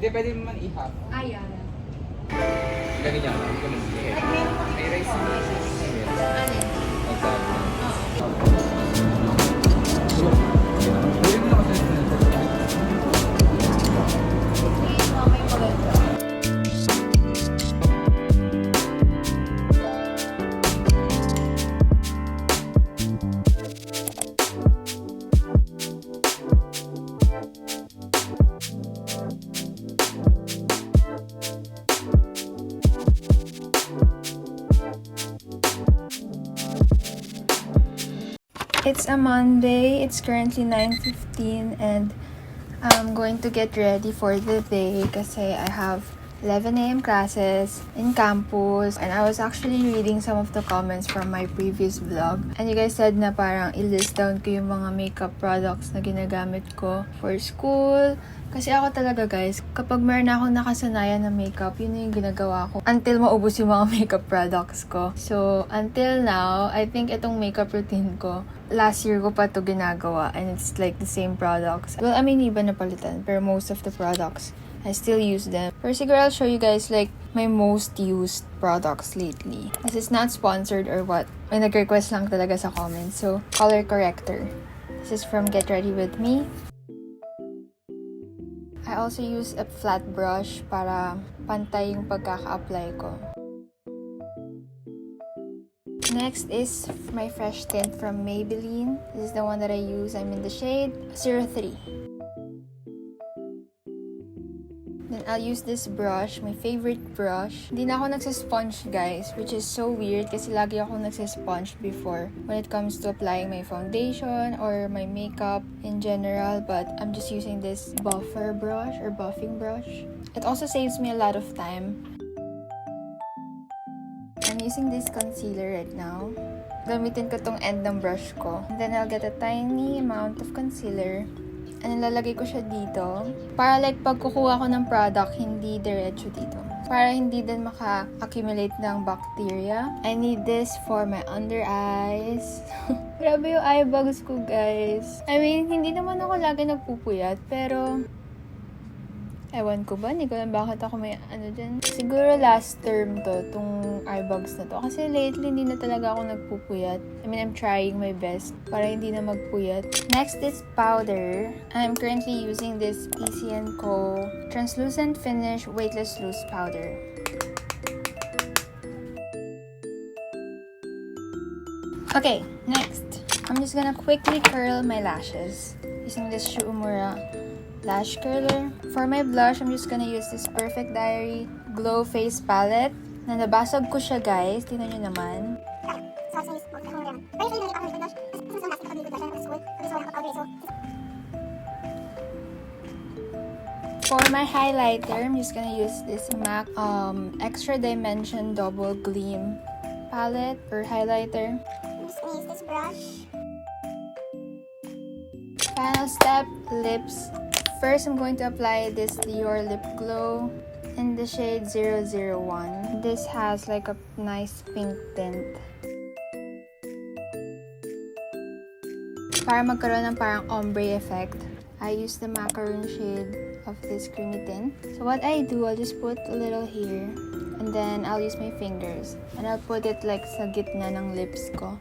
Hindi, pwede mo man ihap. Ayan. Lagi niya, hindi ko nag-ihap. May rice na. Ano? It's a Monday, it's currently 9:15 and I'm going to get ready for the day kasi I have 11 a.m. classes in campus and I was actually reading some of the comments from my previous vlog and you guys said na parang i-list down ko yung mga makeup products na ginagamit ko for school. Kasi ako talaga guys, kapag meron akong nakasanayan na makeup, yun yung ginagawa ko until maubos yung mga makeup products ko. So, until now, I think itong makeup routine ko, last year ko pa to ginagawa and it's like the same products. Well, I mean, iba na palitan, pero most of the products, I still use them. Pero siguro I'll show you guys like my most used products lately. This is not sponsored or what. May nag-request lang talaga sa comments. So, color corrector. This is from Get Ready With Me. I also use a flat brush para pantay yung pagkaka-apply ko. Next is my fresh tint from Maybelline. This is the one that I use. I'm in the shade 03. Then I'll use this brush, my favorite brush. Hindi na ako nagsisponge guys, which is so weird kasi lagi ako nagsisponge before when it comes to applying my foundation or my makeup in general. But I'm just using this buffer brush or buffing brush. It also saves me a lot of time. I'm using this concealer right now. Gamitin ko tong end ng brush ko. And then I'll get a tiny amount of concealer. And lalagay ko siya dito. Para like pag kukuha ko ng product, hindi diretso dito. Para hindi din maka-accumulate ng bacteria. I need this for my under eyes. Grabe yung eye bags ko guys. I mean, hindi naman ako lagi nagpupuyat. Pero ewan ko ba, hindi ko lang bakit ako may ano dyan. Siguro last term to, tong eye bags na to. Kasi lately, hindi na talaga ako nagpupuyat. I mean, I'm trying my best para hindi na magpuyat. Next is powder. I'm currently using this EC&Co Translucent Finish Weightless Loose Powder. Okay, next. I'm just gonna quickly curl my lashes using this Shuumura lash curler. For my blush, I'm just gonna use this Perfect Diary Glow Face Palette. Na nabasag ko siya guys. Tingnan nyo naman. For my highlighter, I'm just gonna use this MAC Extra Dimension Double Gleam palette or highlighter. I'm just gonna use this brush. Final step, lips. First, I'm going to apply this Dior Lip Glow in the shade 001. This has like a nice pink tint. Para magkaroon ng parang ombre effect, I use the macaroon shade of this creamy tint. So what I do, I'll just put a little here, and then I'll use my fingers, and I'll put it like sa gitna ng lips ko.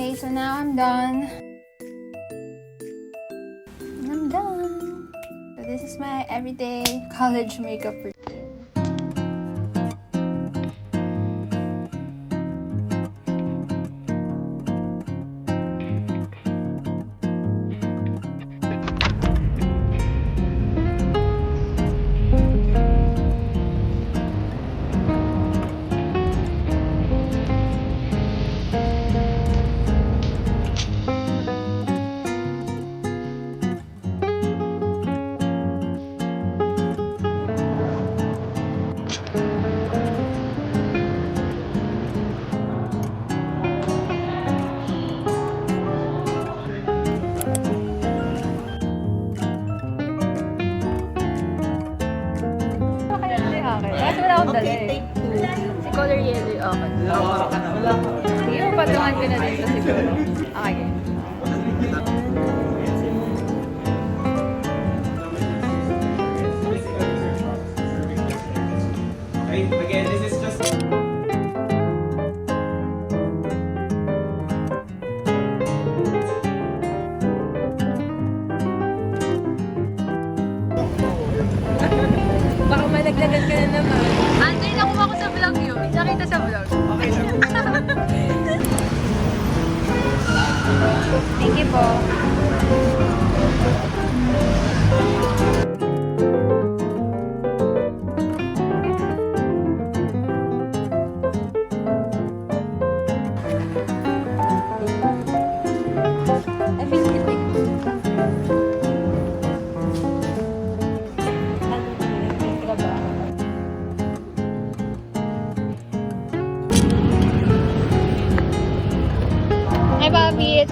Okay, so now I'm done. So this is my everyday college makeup routine. Kasi wala akong dala eh. Si color yellow yung akin. Yung patungan ko na din ito siguro. Okay. Okay, again, this is just... Baka malaglagan ka na naman. Antay lang ako sa vlog yun. Isa kita sa vlog. Okay lang. Thank you po. Hi, Babit!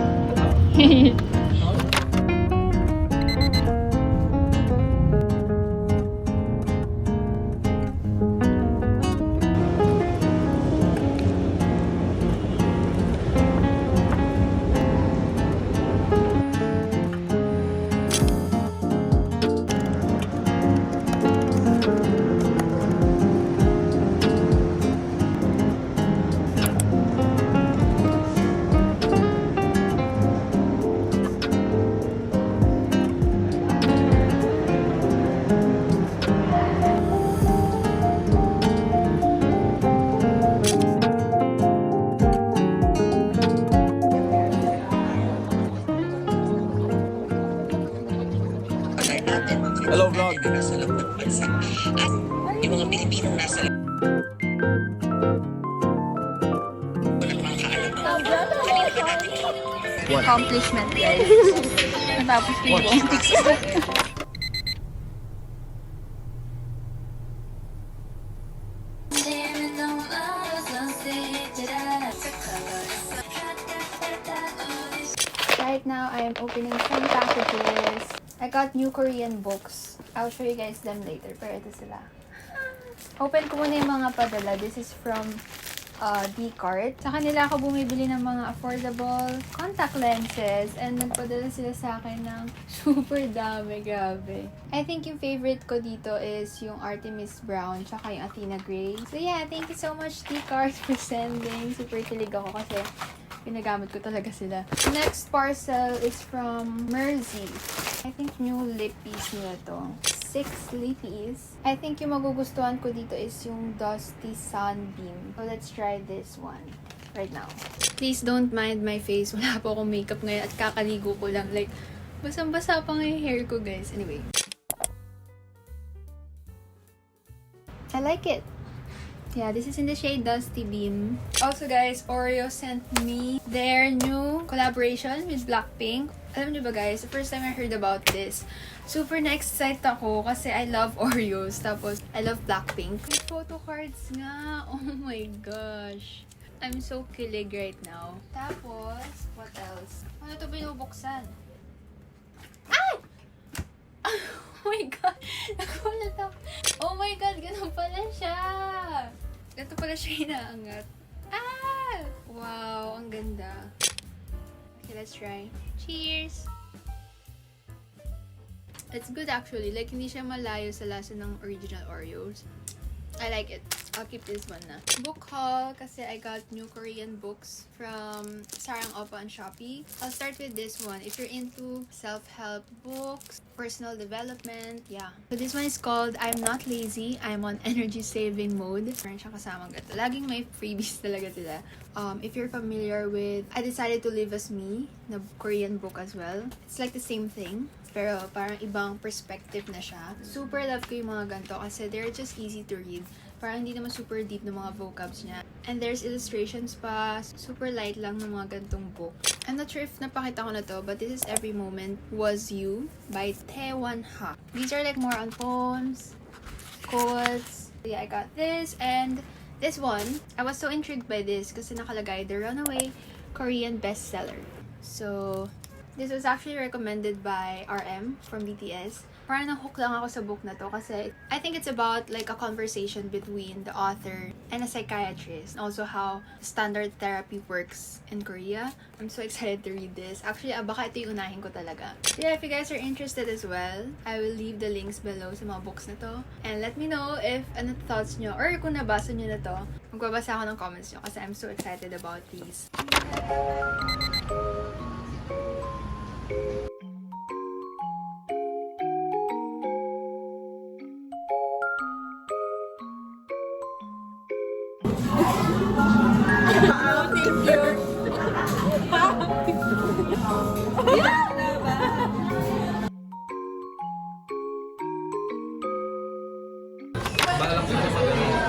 Hello, vlog. Yung mga Pilipinong nasa Accomplishment, guys. Natapos ko yung Right now, I am opening some packages. I got new Korean books. I'll show you guys them later. Pero ito sila. Open ko muna yung mga padala. This is from D-Cart. Sa kanila ako bumibili ng mga affordable contact lenses. And nagpadala sila sa akin ng super dami. Grabe. I think yung favorite ko dito is yung Artemis Brown tsaka yung Athena Gray. So yeah, thank you so much D-Cart for sending. Super kilig ako kasi pinagamit ko talaga sila. Next parcel is from Mersey. I think new lippies nila to. 6 lippies. I think yung magugustuhan ko dito is yung Dusty Sunbeam. So let's try this one right now. Please don't mind my face. Wala po akong makeup ngayon at kakaligo ko lang. Like, basang-basa pa nga yung hair ko, guys. Anyway. I like it. Yeah, this is in the shade Dusty Beam. Also guys, Oreo sent me their new collaboration with Blackpink. Alam niyo ba guys, the first time I heard about this, super na-excite ako kasi I love Oreos. Tapos, I love Blackpink. May photo cards nga. Oh my gosh. I'm so kilig right now. Tapos, what else? Ano ito binubuksan? Ay! Oh my god! Nakulat ako. Oh my god, ganun pala siya! Ganito pala siya inaangat. Ah! Wow, ang ganda. Okay, let's try. Cheers! It's good actually. Like, hindi siya malayo sa lasa ng original Oreos. I like it. I'll keep this one na. Book haul kasi I got new Korean books from Sarang Oppa and Shopee. I'll start with this one. If you're into self-help books, personal development, yeah. So this one is called I'm Not Lazy, I'm on Energy Saving Mode. Meron siyang kasamang gato. Laging may freebies talaga sila. If you're familiar with I Decided to Live As Me, na Korean book as well. It's like the same thing. Pero parang ibang perspective na siya. Super love ko yung mga ganito kasi they're just easy to read. Parang hindi naman super deep ng mga vocabs niya. And there's illustrations pa. Super light lang ng mga gantong book. I'm not sure if napakita ko na to, but this is Every Moment Was You by Taewon Ha. These are like more on poems, quotes. Yeah, I got this. And this one, I was so intrigued by this kasi nakalagay, The Runaway Korean Bestseller. So, this was actually recommended by RM from BTS. Parang na-hook lang ako sa book na to kasi I think it's about like a conversation between the author and a psychiatrist. Also how standard therapy works in Korea. I'm so excited to read this. Actually, baka ito yung unahin ko talaga. Yeah, if you guys are interested as well, I will leave the links below sa mga books na to. And let me know if ano thoughts nyo or kung nabasa nyo na to. Magbabasa ako ng comments nyo kasi I'm so excited about these. Balak ko sa mga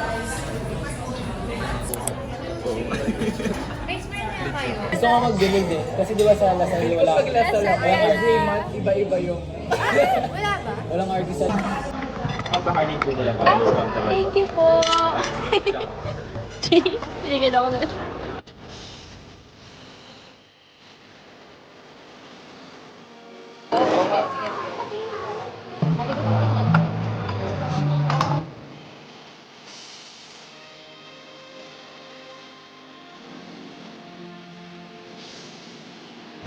Gusto ko mag-bilid eh. Kasi di ba sa Lasal wala. Pag Lasal lang, every month, iba-iba yung... Wala ba? Walang artist sa... Napaka-honey ko nila. Thank you po. Bigyan ako na.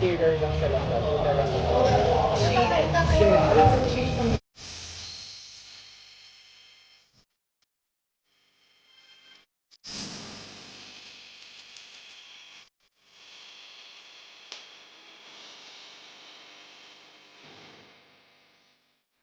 Theater lang siya lang. Theater lang.